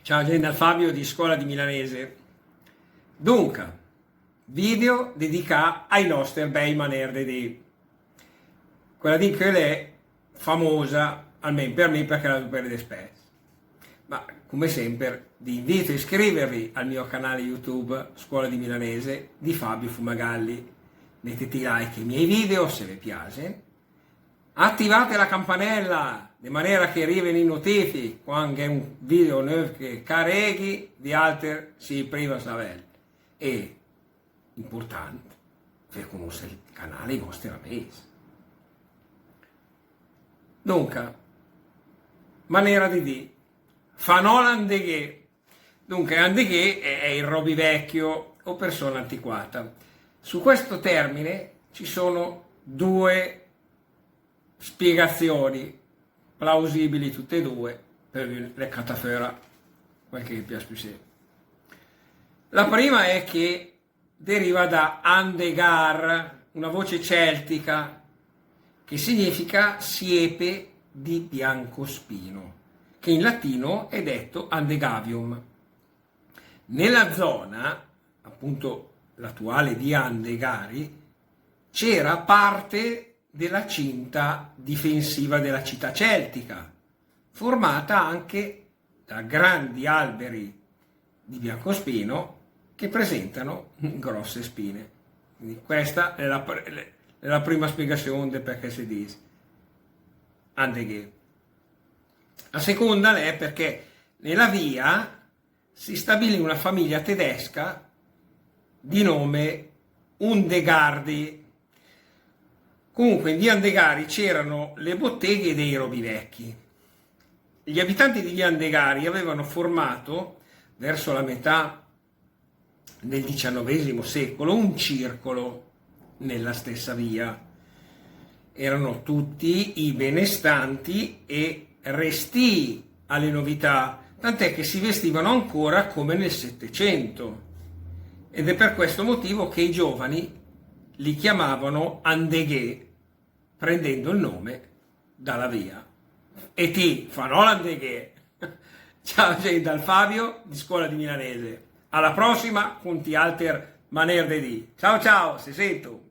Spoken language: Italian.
Ciao gente, dal Fabio di Scuola di Milanese. Dunque, video dedicato ai nostri bei maner di quella di che è famosa, almeno per me, perché la super spesso. Ma come sempre vi invito a iscrivervi al mio canale YouTube Scuola di Milanese di Fabio Fumagalli. Mettete like ai miei video se vi piace. Attivate la campanella di maniera che arrivino i notifiche quando è un video nuovo che carreghi di altri si prima savel. E importante per conoscere il canale i vostri amici. Dunque, maniera di dire, fanò l'andeghe. Dunque, andeghe è il robi vecchio o persona antiquata. Su questo termine ci sono due spiegazioni plausibili, tutte e due, per le catafera, quel che piace più sempre. La prima è che deriva da andegar, una voce celtica che significa siepe di biancospino, che in latino è detto andegavium. Nella zona, appunto l'attuale di Andegari, c'era parte della cinta difensiva della città celtica, formata anche da grandi alberi di biancospino che presentano grosse spine. Quindi questa è la prima spiegazione del perché si dice Andeghe. La seconda è perché nella via si stabilì una famiglia tedesca di nome Undegardi. Comunque in via Andegari c'erano le botteghe dei robi vecchi. Gli abitanti di via Andegari avevano formato, verso la metà del XIX secolo, un circolo nella stessa via. Erano tutti i benestanti e restii alle novità, tant'è che si vestivano ancora come nel Settecento. Ed è per questo motivo che i giovani li chiamavano Andeghe, prendendo il nome dalla via. E ti fanno l'Andeghe. Ciao gente, dal Fabio di Scuola di Milanese. Alla prossima con ti alter maner di. Ciao ciao, si sento.